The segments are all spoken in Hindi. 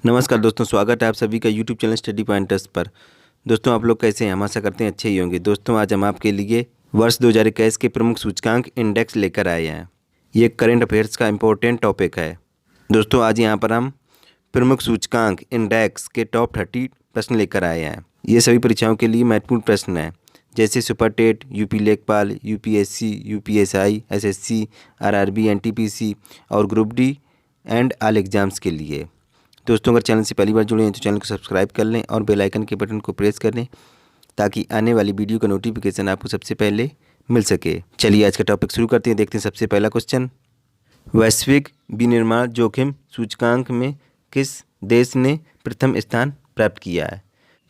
नमस्कार दोस्तों, स्वागत है आप सभी का यूट्यूब चैनल स्टडी पॉइंटर्स पर। दोस्तों आप लोग कैसे हैं? हम आशा करते हैं अच्छे ही होंगे। दोस्तों आज हम आपके लिए वर्ष 2021 के प्रमुख सूचकांक इंडेक्स लेकर आए हैं। ये करंट अफेयर्स का इम्पोर्टेंट टॉपिक है। दोस्तों आज यहाँ पर हम प्रमुख सूचकांक इंडेक्स के टॉप 30 प्रश्न लेकर आए हैं। ये सभी परीक्षाओं के लिए महत्वपूर्ण प्रश्न हैं, जैसे super TET, UP Lekhpal, UPSC, UPSI, SSC, RRB, NTPC और group D and all exams के लिए। दोस्तों अगर चैनल से पहली बार जुड़े हैं तो चैनल को सब्सक्राइब कर लें और बेल आइकन के बटन को प्रेस कर लें ताकि आने वाली वीडियो का नोटिफिकेशन आपको सबसे पहले मिल सके। चलिए आज का टॉपिक शुरू करते हैं। देखते हैं सबसे पहला क्वेश्चन, वैश्विक विनिर्माण जोखिम सूचकांक में किस देश ने प्रथम स्थान प्राप्त किया है?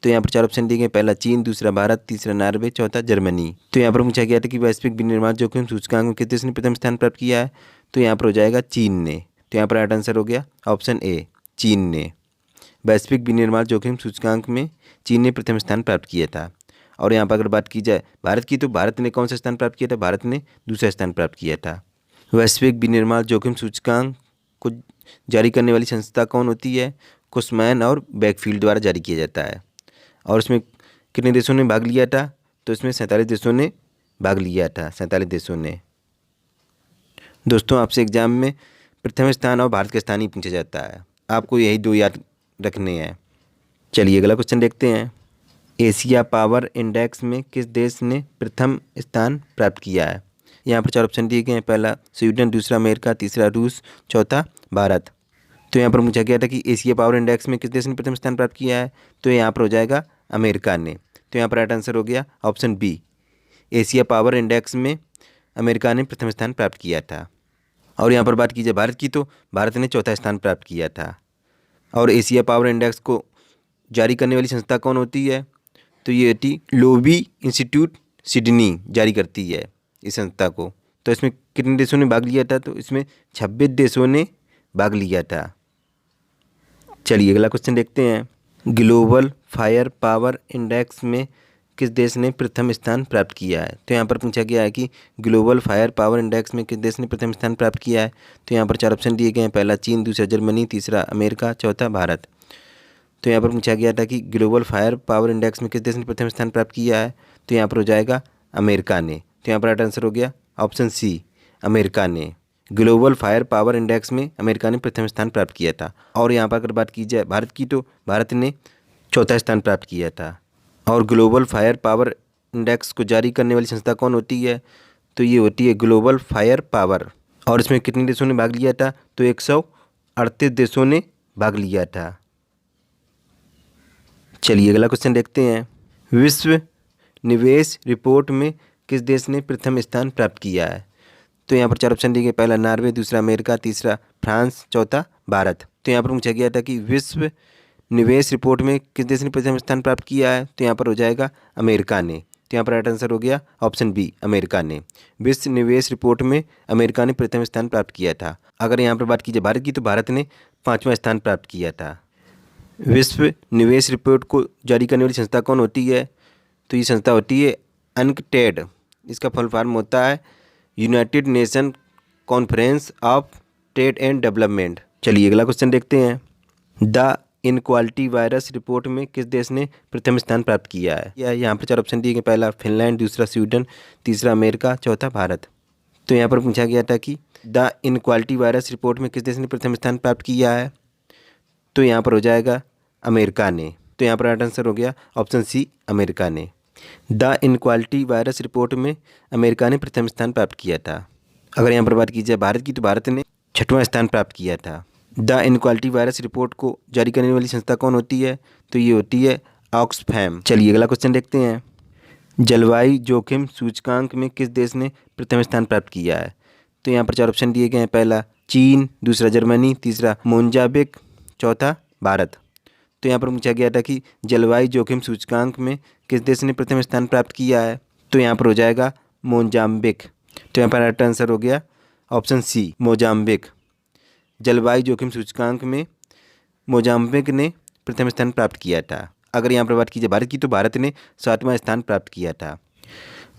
तो यहाँ पर 4 ऑप्शन दिए गए। पहला चीन, दूसरा भारत, तीसरा नॉर्वे, चौथा जर्मनी। तो यहाँ पर पूछा गया था कि वैश्विक विनिर्माण जोखिम सूचकांक में किस देश ने प्रथम स्थान प्राप्त किया है? तो यहाँ पर हो जाएगा चीन ने। तो यहाँ पर राइट आंसर हो गया ऑप्शन ए, चीन ने। वैश्विक विनिर्माण जोखिम सूचकांक में चीन ने प्रथम स्थान प्राप्त किया था। और यहाँ पर अगर बात की जाए भारत की, तो भारत ने कौन सा स्थान प्राप्त किया था? भारत ने दूसरा स्थान प्राप्त किया था। वैश्विक विनिर्माण जोखिम सूचकांक को जारी करने वाली संस्था कौन होती है? कुशमैन और बैकफील्ड द्वारा जारी किया जाता है। और इसमें कितने देशों ने भाग लिया था? तो इसमें 47 देशों ने भाग लिया था, 47 देशों ने। दोस्तों आपसे एग्जाम में प्रथम स्थान और भारत का स्थान ही पूछा जाता है, आपको यही दो याद रखने हैं। चलिए अगला क्वेश्चन देखते हैं, एशिया पावर इंडेक्स में किस देश ने प्रथम स्थान प्राप्त किया है? यहाँ पर 4 ऑप्शन दिए गए हैं। पहला स्वीडन, दूसरा अमेरिका, तीसरा रूस, चौथा भारत। तो यहाँ पर पूछा गया था कि एशिया पावर इंडेक्स में किस देश ने प्रथम स्थान प्राप्त किया है? तो यहाँ पर हो जाएगा अमेरिका ने। तो यहाँ पर राइट आंसर हो गया option B, Asia power index में अमेरिका ने प्रथम स्थान प्राप्त किया था। और यहाँ पर बात की जाए भारत की, तो भारत ने चौथा स्थान प्राप्त किया था। और एशिया पावर इंडेक्स को जारी करने वाली संस्था कौन होती है? तो ये होती लोबी इंस्टीट्यूट सिडनी जारी करती है इस संस्था को। तो इसमें कितने देशों ने भाग लिया था? तो इसमें 26 देशों ने भाग लिया था। चलिए अगला क्वेश्चन देखते हैं, ग्लोबल फायर पावर इंडेक्स में किस देश ने प्रथम स्थान प्राप्त किया है? तो यहाँ पर पूछा गया है कि ग्लोबल फायर पावर इंडेक्स में किस देश ने प्रथम स्थान प्राप्त किया है? तो यहाँ पर 4 ऑप्शन दिए गए हैं। पहला चीन, दूसरा जर्मनी, तीसरा अमेरिका, चौथा भारत। तो यहाँ पर पूछा गया था कि ग्लोबल फायर पावर इंडेक्स में किस देश ने प्रथम स्थान प्राप्त किया है? तो यहाँ पर हो जाएगा अमेरिका ने। तो यहाँ पर राइट आंसर हो गया ऑप्शन सी, अमेरिका ने। ग्लोबल फायर पावर इंडेक्स में अमेरिका ने प्रथम स्थान प्राप्त किया था। और यहाँ पर अगर बात की जाए भारत की, तो भारत ने चौथा स्थान प्राप्त किया था। और ग्लोबल फायर पावर इंडेक्स को जारी करने वाली संस्था कौन होती है? तो ये होती है ग्लोबल फायर पावर। और इसमें कितने देशों ने भाग लिया था? तो 138 देशों ने भाग लिया था। चलिए अगला क्वेश्चन देखते हैं, विश्व निवेश रिपोर्ट में किस देश ने प्रथम स्थान प्राप्त किया है? तो यहाँ पर 4 ऑप्शन दिए गए। पहला नॉर्वे, दूसरा अमेरिका, तीसरा फ्रांस, चौथा भारत। तो यहाँ पर पूछा गया था कि विश्व निवेश रिपोर्ट में किस देश ने प्रथम स्थान प्राप्त किया है? तो यहाँ पर हो जाएगा अमेरिका ने। तो यहाँ पर राइट आंसर हो गया ऑप्शन बी, अमेरिका ने। विश्व निवेश रिपोर्ट में अमेरिका ने प्रथम स्थान प्राप्त किया था। अगर यहाँ पर बात की जाए भारत की, तो भारत ने 5वां स्थान प्राप्त किया था। विश्व निवेश रिपोर्ट को जारी करने वाली संस्था कौन होती है? तो ये संस्था होती है अनकटेड। इसका फुल फॉर्म होता है United nation conference of trade and development. चलिए अगला क्वेश्चन देखते हैं, द इनक्वालिटी वायरस रिपोर्ट में किस देश ने प्रथम स्थान प्राप्त किया है? यहाँ पर 4 ऑप्शन दिए गए। पहला फिनलैंड, दूसरा स्वीडन, तीसरा अमेरिका, चौथा भारत। तो यहाँ पर पूछा गया था कि द इनक्वालिटी वायरस रिपोर्ट में किस देश ने प्रथम स्थान प्राप्त किया है? तो यहाँ पर हो जाएगा अमेरिका ने। तो यहाँ पर राइट आंसर हो गया ऑप्शन सी, अमेरिका ने। द इनक्वालिटी वायरस रिपोर्ट में अमेरिका ने प्रथम स्थान प्राप्त किया था। अगर यहाँ पर बात की जाए भारत की, तो भारत ने 6वां स्थान प्राप्त किया था। द इनक्वालिटी वायरस रिपोर्ट को जारी करने वाली संस्था कौन होती है? तो ये होती है ऑक्सफैम। चलिए अगला क्वेश्चन देखते हैं, जलवायु जोखिम सूचकांक में किस देश ने प्रथम स्थान प्राप्त किया है? तो यहाँ पर 4 ऑप्शन दिए गए हैं। पहला चीन, दूसरा जर्मनी, तीसरा मोजाम्बिक, चौथा भारत। तो यहाँ पर पूछा गया था कि जलवायु जोखिम सूचकांक में किस देश ने प्रथम स्थान प्राप्त किया है? तो यहाँ पर हो जाएगा मोजाम्बिक। तो यहाँ पर राइट आंसर हो गया ऑप्शन सी, मोजाम्बिक। जलवायु जोखिम सूचकांक में मोजाम्बिक ने प्रथम स्थान प्राप्त किया था। अगर यहाँ पर बात की जाए भारत की, तो भारत ने 7वां स्थान प्राप्त किया था।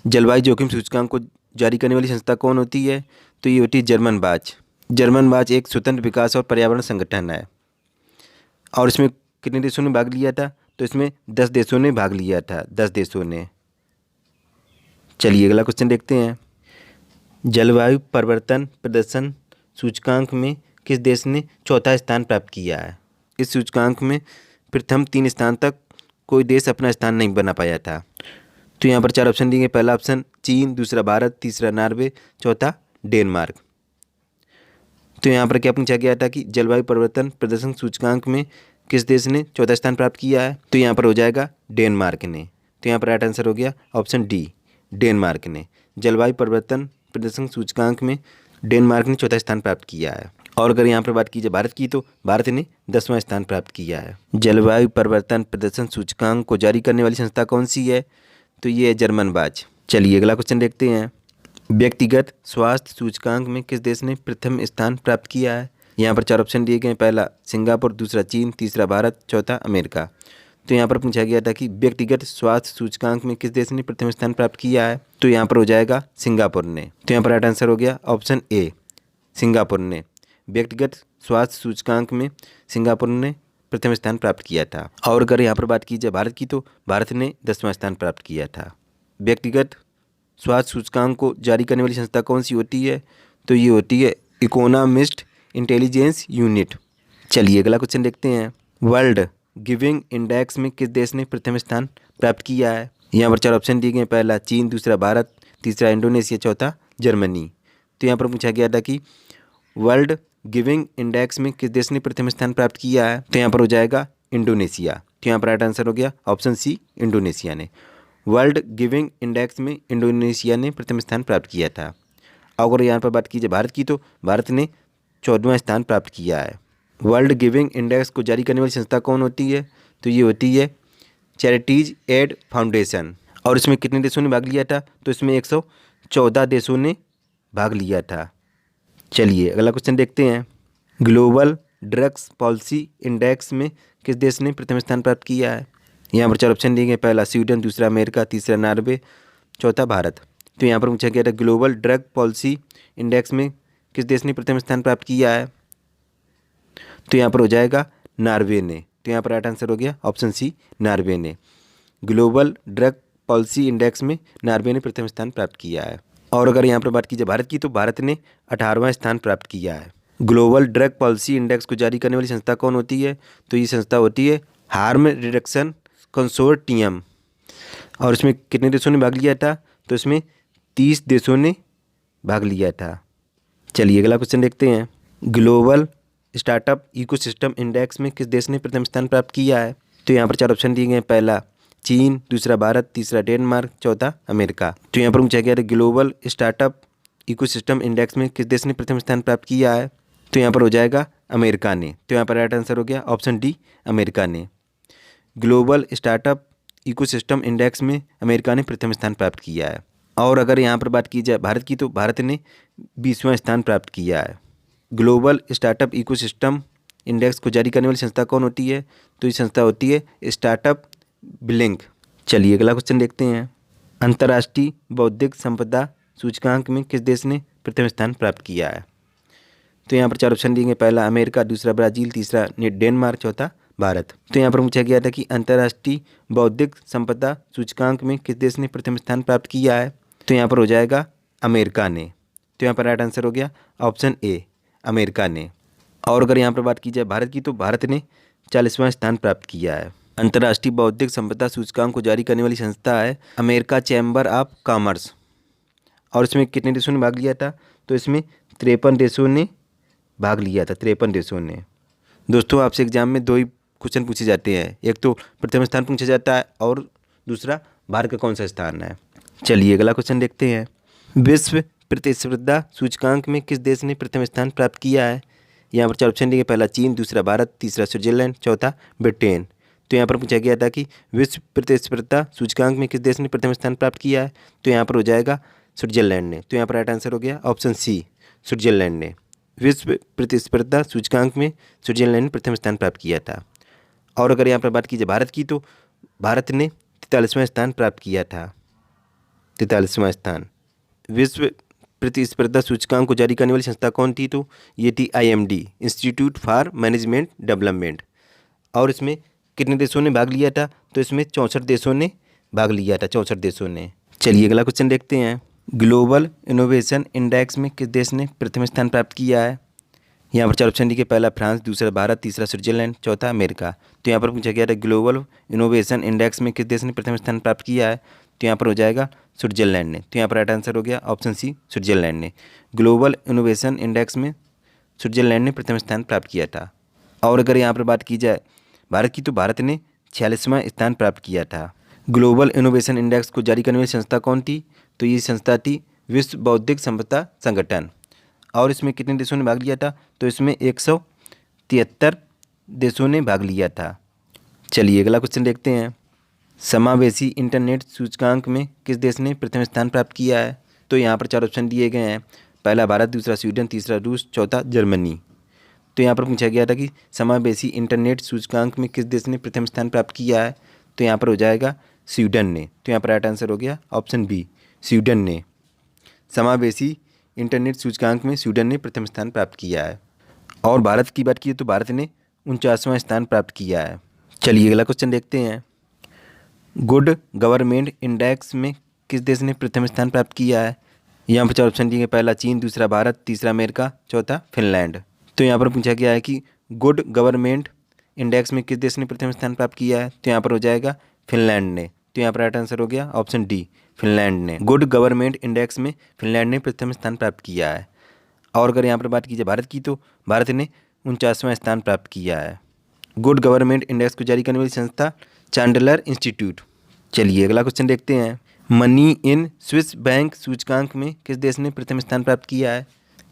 जलवायु जोखिम सूचकांक को जारी करने वाली संस्था कौन होती है? तो ये होती है जर्मन बाज। जर्मन बाज एक स्वतंत्र विकास और पर्यावरण संगठन है। और इसमें कितने देशों ने भाग लिया था? तो इसमें 10 देशों ने भाग लिया था, 10 देशों ने। चलिए अगला क्वेश्चन देखते हैं। जलवायु परिवर्तन प्रदर्शन सूचकांक में किस देश ने चौथा स्थान प्राप्त किया है? इस सूचकांक में प्रथम 3 स्थान तक कोई देश अपना स्थान नहीं बना पाया था। तो यहाँ पर 4 ऑप्शन दिए गए। पहला ऑप्शन चीन, दूसरा भारत, तीसरा नॉर्वे, चौथा डेनमार्क। तो यहाँ पर क्या पूछा गया था कि जलवायु परिवर्तन प्रदर्शन सूचकांक में किस देश ने चौथा स्थान प्राप्त किया है? तो यहाँ पर हो जाएगा डेनमार्क ने। तो यहाँ पर राइट आंसर हो गया ऑप्शन डी, डेनमार्क ने। जलवायु परिवर्तन प्रदर्शन सूचकांक में डेनमार्क ने चौथा स्थान प्राप्त किया है। और अगर यहाँ पर बात की जाए भारत की, तो भारत ने 10वां स्थान प्राप्त किया है। जलवायु परिवर्तन प्रदर्शन सूचकांक को जारी करने वाली संस्था कौन सी है? तो ये है जर्मन बाज। चलिए अगला क्वेश्चन देखते हैं। व्यक्तिगत स्वास्थ्य सूचकांक में किस देश ने प्रथम स्थान प्राप्त किया है? यहाँ पर 4 ऑप्शन दिए गए। पहला सिंगापुर, दूसरा चीन, तीसरा भारत, चौथा अमेरिका। तो यहाँ पर पूछा गया था कि व्यक्तिगत स्वास्थ्य सूचकांक में किस देश ने प्रथम स्थान प्राप्त किया है? तो यहाँ पर हो जाएगा सिंगापुर ने। तो यहाँ पर राइट आंसर हो गया ऑप्शन ए, सिंगापुर ने। व्यक्तिगत स्वास्थ्य सूचकांक में सिंगापुर ने प्रथम स्थान प्राप्त किया था। और अगर यहाँ पर बात की जाए भारत की, तो भारत ने 10वां स्थान प्राप्त किया था। व्यक्तिगत स्वास्थ्य सूचकांक को जारी करने वाली संस्था कौन सी होती है? तो ये होती है इकोनॉमिस्ट इंटेलिजेंस यूनिट। चलिए अगला क्वेश्चन देखते हैं। वर्ल्ड गिविंग इंडेक्स में किस देश ने प्रथम स्थान प्राप्त किया है? यहाँ पर 4 ऑप्शन दिए गए। पहला चीन, दूसरा भारत, तीसरा इंडोनेशिया, चौथा जर्मनी। तो यहाँ पर पूछा गया था कि वर्ल्ड गिविंग इंडेक्स में किस देश ने प्रथम स्थान प्राप्त किया है? तो यहाँ पर हो जाएगा इंडोनेशिया। तो यहाँ पर राइट आंसर हो गया ऑप्शन सी, इंडोनेशिया ने। वर्ल्ड गिविंग इंडेक्स में इंडोनेशिया ने प्रथम स्थान प्राप्त किया था। अगर यहाँ पर बात की जाए भारत की, तो भारत ने 14वां स्थान प्राप्त किया है। वर्ल्ड गिविंग इंडेक्स को जारी करने वाली संस्था कौन होती है? तो ये होती है चैरिटीज एड फाउंडेशन। और इसमें कितने देशों ने भाग लिया था? तो इसमें 114 देशों ने भाग लिया था। चलिए अगला क्वेश्चन देखते हैं। ग्लोबल ड्रग्स पॉलिसी इंडेक्स में किस देश ने प्रथम स्थान प्राप्त किया है? यहाँ पर 4 ऑप्शन दिए गए। पहला स्वीडन, दूसरा अमेरिका, तीसरा नॉर्वे, चौथा भारत। तो यहाँ पर पूछा गया था ग्लोबल ड्रग पॉलिसी इंडेक्स में किस देश ने प्रथम स्थान प्राप्त किया है? तो यहाँ पर हो जाएगा नॉर्वे ने। तो यहाँ पर राइट आंसर हो गया ऑप्शन सी, नॉर्वे ने। ग्लोबल ड्रग पॉलिसी इंडेक्स में नॉर्वे ने प्रथम स्थान प्राप्त किया है। और अगर यहाँ पर बात की जाए भारत की, तो भारत ने 18वां स्थान प्राप्त किया है। ग्लोबल ड्रग पॉलिसी इंडेक्स को जारी करने वाली संस्था कौन होती है? तो ये संस्था होती है हार्म रिडक्शन कंसोर्टियम। और इसमें कितने देशों ने भाग लिया था? तो इसमें 30 देशों ने भाग लिया था। चलिए अगला क्वेश्चन देखते हैं। ग्लोबल स्टार्टअप इकोसिस्टम इंडेक्स में किस देश ने प्रथम स्थान प्राप्त किया है? तो यहाँ पर 4 ऑप्शन दिए गए। पहला चीन, दूसरा भारत, तीसरा डेनमार्क, चौथा अमेरिका। तो यहाँ पर पूछा गया था ग्लोबल स्टार्टअप इकोसिस्टम इंडेक्स में किस देश ने प्रथम स्थान प्राप्त किया है? तो यहाँ पर हो जाएगा अमेरिका ने। तो यहाँ पर राइट आंसर हो गया ऑप्शन डी, अमेरिका ने। ग्लोबल स्टार्टअप इकोसिस्टम इंडेक्स में अमेरिका ने प्रथम स्थान प्राप्त किया है। और अगर यहाँ पर बात की जाए भारत की, तो भारत ने 20वां स्थान प्राप्त किया है। ग्लोबल स्टार्टअप इकोसिस्टम इंडेक्स को जारी करने वाली संस्था कौन होती है? तो ये संस्था होती है स्टार्टअप ब्लिंक। चलिए अगला क्वेश्चन देखते हैं। अंतर्राष्ट्रीय बौद्धिक संपदा सूचकांक में किस देश ने प्रथम स्थान प्राप्त किया है? तो यहाँ पर 4 ऑप्शन दिए गए। पहला अमेरिका, दूसरा ब्राज़ील, तीसरा डेनमार्क, चौथा भारत। तो यहाँ पर पूछा गया था कि अंतर्राष्ट्रीय बौद्धिक संपदा सूचकांक में किस देश ने प्रथम स्थान प्राप्त किया है? तो यहाँ पर हो जाएगा अमेरिका ने। तो यहाँ पर राइट आंसर हो गया ऑप्शन ए, अमेरिका ने। और अगर यहाँ पर बात की जाए भारत की, तो भारत ने 40वां स्थान प्राप्त किया है। अंतर्राष्ट्रीय बौद्धिक संपदा सूचकांक को जारी करने वाली संस्था है अमेरिका चैम्बर ऑफ कॉमर्स। और इसमें कितने देशों ने भाग लिया था? तो इसमें 53 देशों ने भाग लिया था, 53 देशों ने। दोस्तों आपसे एग्जाम में 2 ही क्वेश्चन पूछे जाते हैं, एक तो प्रथम स्थान पूछा जाता है और दूसरा भारत का कौन सा स्थान है। चलिए अगला क्वेश्चन देखते हैं। विश्व प्रतिस्पर्धा सूचकांक में किस देश ने प्रथम स्थान प्राप्त किया है? यहाँ पर 4 ऑप्शन दिए। पहला चीन, दूसरा भारत, तीसरा स्विट्जरलैंड, चौथा ब्रिटेन। तो यहाँ पर पूछा गया था कि विश्व प्रतिस्पर्धा सूचकांक में किस देश ने प्रथम स्थान प्राप्त किया है? तो यहाँ पर हो जाएगा स्विट्जरलैंड ने। तो यहाँ पर राइट आंसर हो गया ऑप्शन सी, स्विट्जरलैंड ने। विश्व प्रतिस्पर्धा सूचकांक में स्विट्जरलैंड ने प्रथम स्थान प्राप्त किया था। और अगर यहाँ पर बात की जाए भारत की, तो भारत ने 43वां स्थान प्राप्त किया था, 43वां स्थान। विश्व प्रतिस्पर्धा सूचकांक को जारी करने वाली संस्था कौन थी? तो ये थी IMD, institute for management development. और इसमें कितने देशों ने भाग लिया था, तो इसमें 64 देशों ने भाग लिया था, 64 देशों ने। चलिए अगला क्वेश्चन देखते हैं। ग्लोबल इनोवेशन इंडेक्स में किस देश ने प्रथम स्थान प्राप्त किया है? यहाँ पर 4 ऑप्शन दिए, पहला फ्रांस, दूसरा भारत, तीसरा स्विट्जरलैंड, चौथा अमेरिका। तो यहाँ पर पूछा गया था ग्लोबल इनोवेशन इंडेक्स में किस देश ने प्रथम स्थान प्राप्त किया है, तो यहाँ पर हो जाएगा स्विट्जरलैंड ने। तो यहाँ पर राइट आंसर हो गया ऑप्शन सी, स्विट्जरलैंड ने। ग्लोबल इनोवेशन इंडेक्स में स्विट्जरलैंड ने प्रथम स्थान प्राप्त किया था। और अगर यहाँ पर बात की जाए भारत की, तो भारत ने 46वां स्थान प्राप्त किया था। ग्लोबल इनोवेशन इंडेक्स को जारी करने वाली संस्था कौन थी, तो ये संस्था थी विश्व बौद्धिक संपदा संगठन। और इसमें कितने देशों ने भाग लिया था, तो इसमें 173 देशों ने भाग लिया था। चलिए अगला क्वेश्चन देखते हैं। समावेशी इंटरनेट सूचकांक में किस देश ने प्रथम स्थान प्राप्त किया है? तो यहाँ पर 4 ऑप्शन दिए गए हैं, पहला भारत, दूसरा स्वीडन, तीसरा रूस, चौथा जर्मनी। तो यहाँ पर पूछा गया था कि समावेशी इंटरनेट सूचकांक में किस देश ने प्रथम स्थान प्राप्त किया है, तो यहाँ पर हो जाएगा स्वीडन ने। तो यहाँ पर राइट आंसर हो गया ऑप्शन बी, स्वीडन ने। समावेशी इंटरनेट सूचकांक में स्वीडन ने प्रथम स्थान प्राप्त किया है। और भारत की बात की तो भारत ने 49वां स्थान प्राप्त किया है। चलिए अगला क्वेश्चन देखते हैं। गुड गवर्नमेंट इंडेक्स में किस देश ने प्रथम स्थान प्राप्त किया है? यहाँ पर 4 ऑप्शन दिए, पहला चीन, दूसरा भारत, तीसरा अमेरिका, चौथा फिनलैंड। तो यहाँ पर पूछा गया है कि गुड गवर्नमेंट इंडेक्स में किस देश ने प्रथम स्थान प्राप्त किया है, तो यहाँ पर हो जाएगा फिनलैंड ने। तो यहाँ पर राइट आंसर हो गया ऑप्शन डी, फिनलैंड ने। गुड गवर्नमेंट इंडेक्स में फिनलैंड ने प्रथम स्थान प्राप्त किया है। और अगर यहाँ पर बात की जाए भारत की, तो भारत ने 49वां स्थान प्राप्त किया है। गुड गवर्नमेंट इंडेक्स को जारी करने वाली संस्था चांडलर इंस्टीट्यूट। चलिए अगला क्वेश्चन देखते हैं। मनी इन स्विस बैंक सूचकांक में किस देश ने प्रथम स्थान प्राप्त किया है?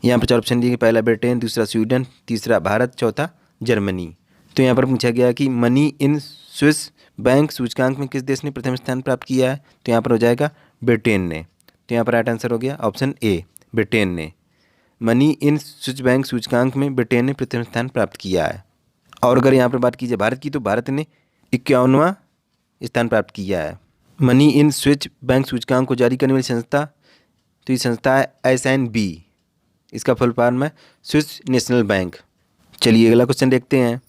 यहाँ पर 4 ऑप्शन दिए, पहला ब्रिटेन, दूसरा स्वीडन, तीसरा भारत, चौथा जर्मनी। तो यहाँ पर पूछा गया कि मनी इन स्विस बैंक सूचकांक में किस देश ने प्रथम स्थान प्राप्त किया है, तो यहाँ पर हो जाएगा ब्रिटेन ने। तो यहाँ पर राइट आंसर हो गया ऑप्शन ए, ब्रिटेन ने। मनी इन स्विस बैंक सूचकांक में ब्रिटेन ने प्रथम स्थान प्राप्त किया है। और अगर यहाँ पर बात की जाए भारत की, तो भारत ने 51वां स्थान प्राप्त किया है। मनी इन स्विस बैंक सूचकांक को जारी करने वाली संस्था, तो ये संस्था है SNB, इसका फुल फॉर्म है स्विस नेशनल बैंक। चलिए अगला क्वेश्चन देखते हैं।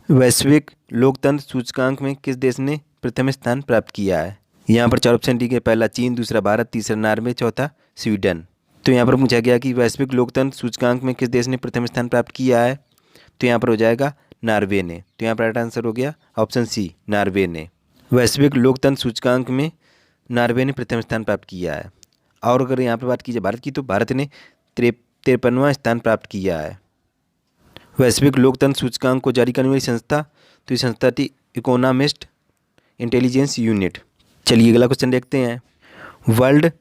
वैश्विक लोकतंत्र सूचकांक में किस देश ने प्रथम स्थान प्राप्त किया है? यहाँ पर 4 ऑप्शन दिए गए, पहला चीन, दूसरा भारत, तीसरा नॉर्वे, चौथा स्वीडन। तो यहाँ पर पूछा गया कि वैश्विक लोकतंत्र सूचकांक में किस देश ने प्रथम स्थान प्राप्त किया है, तो यहाँ पर हो जाएगा नॉर्वे ने। तो यहाँ पर राइट आंसर हो गया ऑप्शन सी, नॉर्वे ने। वैश्विक लोकतंत्र सूचकांक में नॉर्वे ने प्रथम स्थान प्राप्त किया है। और अगर यहाँ पर बात की जाए भारत की, तो भारत ने 53वां स्थान प्राप्त किया है। वैश्विक लोकतंत्र सूचकांक को जारी करने वाली संस्था, तो ये संस्था थी इकोनॉमिस्ट इंटेलिजेंस यूनिट। चलिए अगला क्वेश्चन देखते हैं। वर्ल्ड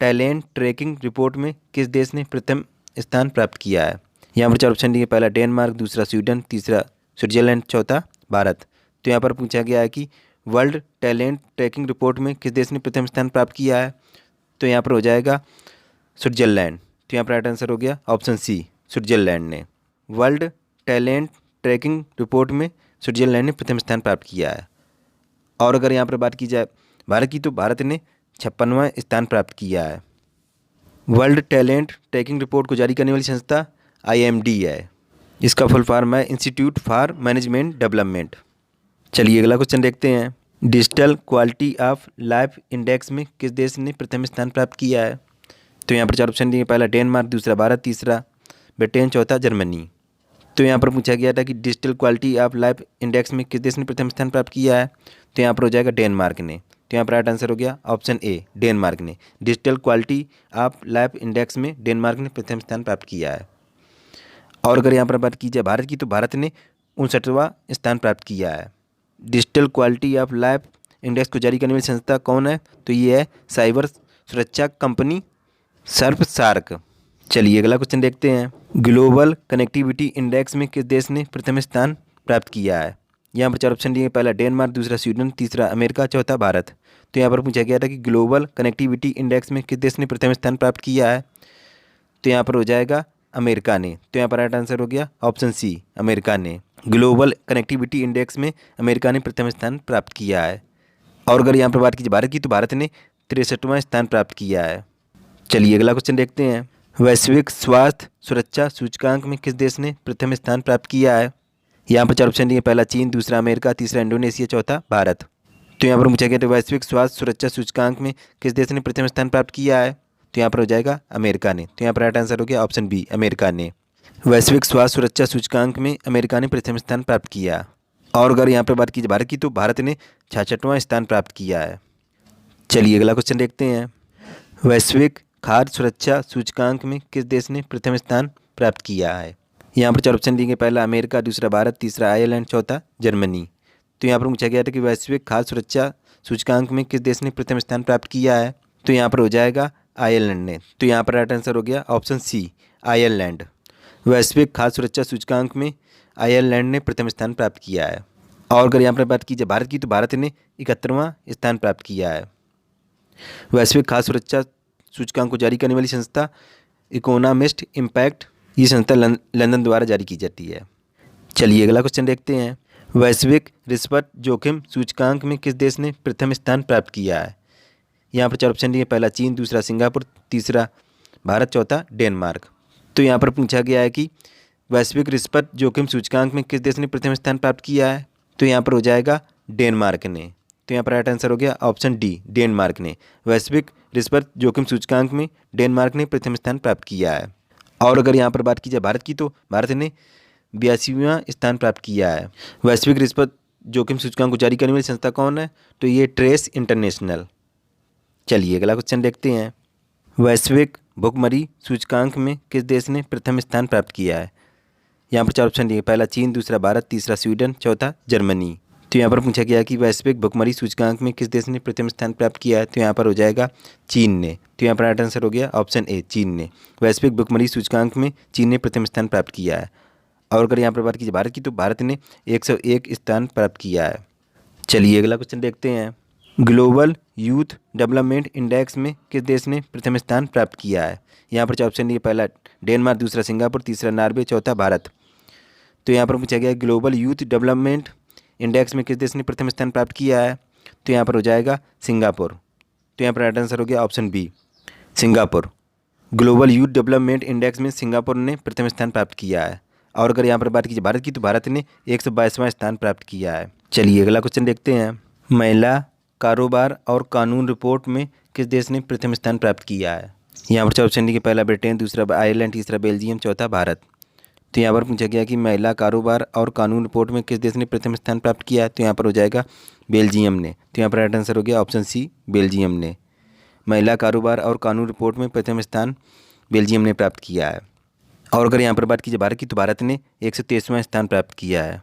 टैलेंट ट्रैकिंग रिपोर्ट में किस देश ने प्रथम स्थान प्राप्त किया है? यहाँ पर 4 ऑप्शन दिए, पहला डेनमार्क, दूसरा स्वीडन, तीसरा स्विट्जरलैंड, चौथा भारत। तो यहाँ पर पूछा गया है कि वर्ल्ड टैलेंट ट्रैकिंग रिपोर्ट में किस देश ने प्रथम स्थान प्राप्त किया है, तो यहाँ पर हो जाएगा स्विट्जरलैंड। तो यहाँ पर राइट आंसर हो गया ऑप्शन सी, स्विट्जरलैंड ने। वर्ल्ड टैलेंट ट्रैकिंग रिपोर्ट में स्विट्जरलैंड ने प्रथम स्थान प्राप्त किया है। और अगर यहाँ पर बात की जाए भारत की, तो भारत ने 56वां स्थान प्राप्त किया है। वर्ल्ड टैलेंट ट्रैकिंग रिपोर्ट को जारी करने वाली संस्था IMD है, इसका फुल फॉर्म है इंस्टीट्यूट फॉर मैनेजमेंट डेवलपमेंट। चलिए अगला क्वेश्चन देखते हैं। Digital quality of life index में किस देश ने प्रथम स्थान प्राप्त किया है? तो यहाँ पर 4 ऑप्शन दिए, पहला डेनमार्क, दूसरा भारत, तीसरा ब्रिटेन, चौथा जर्मनी। तो यहाँ पर पूछा गया था कि digital quality of life index में किस देश ने प्रथम स्थान प्राप्त किया है, तो यहाँ पर हो जाएगा डेनमार्क ने। तो यहाँ पर राइट आंसर हो गया ऑप्शन ए, डेनमार्क ने। Digital quality of life index में डेनमार्क ने प्रथम स्थान प्राप्त किया है। और अगर यहाँ पर बात की जाए भारत की, तो भारत ने 59वां स्थान प्राप्त किया है। Digital quality of life index को जारी करने वाली संस्था कौन है, तो ये है साइबर सुरक्षा कंपनी सर्फसार्क। चलिए अगला क्वेश्चन देखते हैं। ग्लोबल कनेक्टिविटी इंडेक्स में किस देश ने प्रथम स्थान प्राप्त किया है? यहाँ पर 4 ऑप्शन दिए, पहला डेनमार्क, दूसरा स्वीडन, तीसरा अमेरिका, चौथा भारत। तो यहाँ पर पूछा गया था कि ग्लोबल कनेक्टिविटी इंडेक्स में किस देश ने प्रथम स्थान प्राप्त किया है, तो यहाँ पर हो जाएगा अमेरिका ने। तो यहाँ पर राइट आंसर हो गया ऑप्शन सी, अमेरिका ने। ग्लोबल कनेक्टिविटी इंडेक्स में अमेरिका ने प्रथम स्थान प्राप्त किया है। और अगर यहाँ पर बात कीजिए भारत की, तो भारत ने 63वां स्थान प्राप्त किया है। चलिए अगला क्वेश्चन देखते हैं। वैश्विक स्वास्थ्य सुरक्षा सूचकांक में किस देश ने प्रथम स्थान प्राप्त किया है? यहाँ पर 4 ऑप्शन दिए, पहला चीन, दूसरा अमेरिका, तीसरा इंडोनेशिया, चौथा भारत। तो यहाँ पर पूछा गया तो वैश्विक स्वास्थ्य सुरक्षा सूचकांक में किस देश ने प्रथम स्थान प्राप्त किया है? तो यहाँ पर हो जाएगा अमेरिका ने। तो यहाँ पर राइट आंसर हो गया ऑप्शन बी, अमेरिका ने। वैश्विक स्वास्थ्य सुरक्षा सूचकांक में अमेरिका ने प्रथम स्थान प्राप्त किया। और अगर यहाँ पर बात की जाए भारत की, तो भारत ने 66वां स्थान प्राप्त किया है। चलिए अगला क्वेश्चन देखते हैं। वैश्विक खाद्य सुरक्षा सूचकांक में किस देश ने प्रथम स्थान प्राप्त किया है? यहाँ पर 4 ऑप्शन दिए, पहला अमेरिका, दूसरा भारत, तीसरा आयरलैंड, चौथा जर्मनी। तो यहाँ पर पूछा गया था कि वैश्विक खाद्य सुरक्षा सूचकांक में किस देश ने प्रथम स्थान प्राप्त किया है? तो यहाँ पर हो जाएगा आयरलैंड ने। तो यहाँ पर राइट आंसर हो गया ऑप्शन सी, आयरलैंड। वैश्विक खाद्य सुरक्षा सूचकांक में आयरलैंड ने प्रथम स्थान प्राप्त किया है। और अगर यहाँ पर बात की जाए भारत की, तो भारत ने 71वां स्थान प्राप्त किया है। वैश्विक खाद्य सुरक्षा सूचकांक को जारी करने वाली संस्था इकोनॉमिस्ट इम्पैक्ट, ये संस्था लंदन द्वारा जारी की जाती है। चलिए अगला क्वेश्चन देखते हैं। वैश्विक रिश्वत जोखिम सूचकांक में किस देश ने प्रथम स्थान प्राप्त किया है? यहाँ पर 4 ऑप्शन दिए, पहला चीन, दूसरा सिंगापुर, तीसरा भारत, चौथा डेनमार्क। तो यहाँ पर पूछा गया है कि वैश्विक रिश्वत जोखिम सूचकांक में किस देश ने प्रथम स्थान प्राप्त किया है? तो यहाँ पर हो जाएगा डेनमार्क ने। तो यहाँ पर राइट आंसर हो गया ऑप्शन डी, डेनमार्क ने। वैश्विक रिश्वत जोखिम सूचकांक में डेनमार्क ने प्रथम स्थान प्राप्त किया है। और अगर यहाँ पर बात की जाए भारत की, तो भारत ने 82वां स्थान प्राप्त किया है। वैश्विक रिश्वत जोखिम सूचकांक को जारी करने वाली संस्था कौन है? तो ये ट्रेस इंटरनेशनल। चलिए अगला क्वेश्चन देखते हैं। वैश्विक भुखमरी सूचकांक में किस देश ने प्रथम स्थान प्राप्त किया है? यहाँ पर 4 ऑप्शन दिए, पहला चीन, दूसरा भारत, तीसरा स्वीडन, चौथा जर्मनी। तो यहाँ पर पूछा गया कि वैश्विक भुखमरी सूचकांक में किस देश ने प्रथम स्थान प्राप्त किया है? तो यहाँ पर हो जाएगा चीन ने। तो यहाँ पर राइट आंसर हो गया ऑप्शन ए, चीन ने। वैश्विक भुखमरी सूचकांक में चीन ने प्रथम स्थान प्राप्त किया है। और अगर यहाँ पर बात की जाए भारत की, तो भारत ने 101 स्थान प्राप्त किया है। चलिए अगला क्वेश्चन देखते हैं। ग्लोबल यूथ डेवलपमेंट इंडेक्स में किस देश ने प्रथम स्थान प्राप्त किया है? यहाँ पर 4 ऑप्शन दिए, पहला डेनमार्क, दूसरा सिंगापुर, तीसरा नॉर्वे, चौथा भारत। तो यहाँ पर पूछा गया ग्लोबल यूथ डेवलपमेंट इंडेक्स में किस देश ने प्रथम स्थान प्राप्त किया है? तो यहाँ पर हो जाएगा सिंगापुर। तो यहाँ पर राइट आंसर हो गया option B, Singapore. Global youth development index में सिंगापुर ने प्रथम स्थान प्राप्त किया है। और अगर यहाँ पर बात की जाए भारत की, तो भारत ने 122वां स्थान प्राप्त किया है। चलिए अगला क्वेश्चन देखते हैं। महिला कारोबार और कानून रिपोर्ट में किस देश ने प्रथम स्थान प्राप्त किया है? यहाँ पर 4 ऑप्शन दिए, पहला ब्रिटेन, दूसरा आयरलैंड, तीसरा बेल्जियम, चौथा भारत। तो यहाँ पर पूछा गया कि महिला कारोबार और कानून रिपोर्ट में किस देश ने प्रथम स्थान प्राप्त किया है? तो यहाँ पर हो जाएगा बेल्जियम ने। तो यहाँ पर राइट आंसर हो गया ऑप्शन सी, बेल्जियम ने। महिला कारोबार और कानून रिपोर्ट में प्रथम स्थान बेल्जियम ने प्राप्त किया है। और अगर यहाँ पर बात की जाए भारत की, तो भारत ने 123वां स्थान प्राप्त किया है।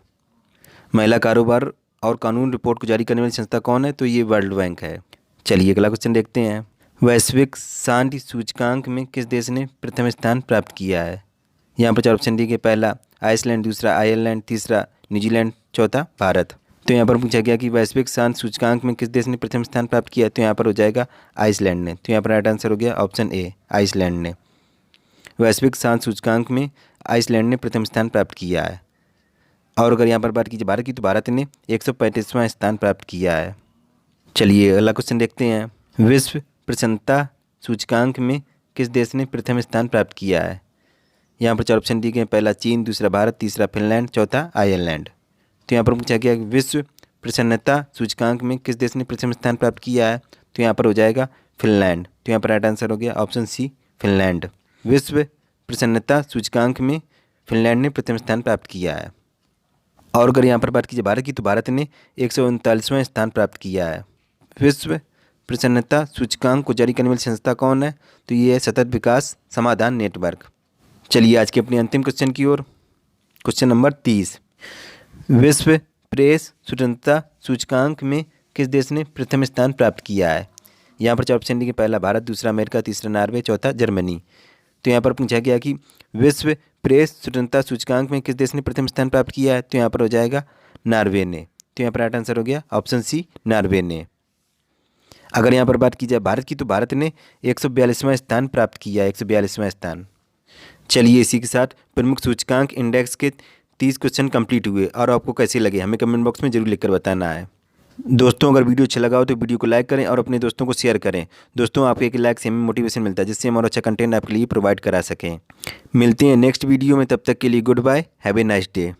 महिला कारोबार और कानून रिपोर्ट को जारी करने वाली संस्था कौन है? तो ये वर्ल्ड बैंक है। चलिए अगला क्वेश्चन देखते हैं। वैश्विक शांति सूचकांक में किस देश ने प्रथम स्थान प्राप्त किया है? यहाँ पर 4 ऑप्शन दिए, पहला आइसलैंड, दूसरा आयरलैंड, तीसरा न्यूजीलैंड, चौथा भारत। तो यहाँ पर पूछा गया कि वैश्विक शांति सूचकांक में किस देश ने प्रथम स्थान प्राप्त किया? तो यहाँ पर हो जाएगा आइसलैंड ने। तो यहाँ पर राइट आंसर हो गया ऑप्शन ए, आइसलैंड ने। वैश्विक शांति सूचकांक में आइसलैंड ने प्रथम स्थान प्राप्त किया है। और अगर यहाँ पर बात की जाए भारत की, तो भारत ने 135वां स्थान प्राप्त किया है। चलिए अगला क्वेश्चन देखते हैं। विश्व प्रसन्नता सूचकांक में किस देश ने प्रथम स्थान प्राप्त किया है? यहाँ पर 4 ऑप्शन दिए गए, पहला चीन, दूसरा भारत, तीसरा फिनलैंड, चौथा आयरलैंड। तो यहाँ पर पूछा गया कि विश्व प्रसन्नता सूचकांक में किस देश ने प्रथम स्थान प्राप्त किया है? तो यहाँ पर हो जाएगा फिनलैंड। तो यहाँ पर राइट आंसर हो गया ऑप्शन सी, फिनलैंड। विश्व प्रसन्नता सूचकांक में फिनलैंड ने प्रथम स्थान प्राप्त किया है। और अगर यहाँ पर बात की जाए भारत की, तो भारत ने 139वां स्थान प्राप्त किया है। विश्व प्रसन्नता सूचकांक को जारी करने वाली संस्था कौन है? तो ये है सतत विकास समाधान नेटवर्क। चलिए आज के अपने अंतिम क्वेश्चन की ओर। Question number 30। विश्व प्रेस स्वतंत्रता सूचकांक में किस देश ने प्रथम स्थान प्राप्त किया है? यहाँ पर 4 ऑप्शन दिए, पहला भारत, दूसरा अमेरिका, तीसरा नॉर्वे, चौथा जर्मनी। तो यहाँ पर पूछा गया कि विश्व प्रेस स्वतंत्रता सूचकांक में किस देश ने प्रथम स्थान प्राप्त किया है? तो यहाँ पर हो जाएगा नॉर्वे ने। तो यहाँ पर राइट आंसर हो गया ऑप्शन सी, नॉर्वे ने। अगर यहाँ पर बात की जाए भारत की, तो भारत ने 142वां स्थान प्राप्त किया है, 142वां स्थान। चलिए इसी के साथ प्रमुख सूचकांक इंडेक्स के 30 क्वेश्चन कंप्लीट हुए। और आपको कैसे लगे हमें कमेंट बॉक्स में जरूर लिखकर बताना है। दोस्तों अगर वीडियो अच्छा लगा हो तो वीडियो को लाइक करें और अपने दोस्तों को शेयर करें। दोस्तों आपके एक लाइक से हमें मोटिवेशन मिलता है, जिससे हम और अच्छा कंटेंट आपके लिए प्रोवाइड करा सकें। मिलते हैं नेक्स्ट वीडियो में, तब तक के लिए goodbye, have a nice day.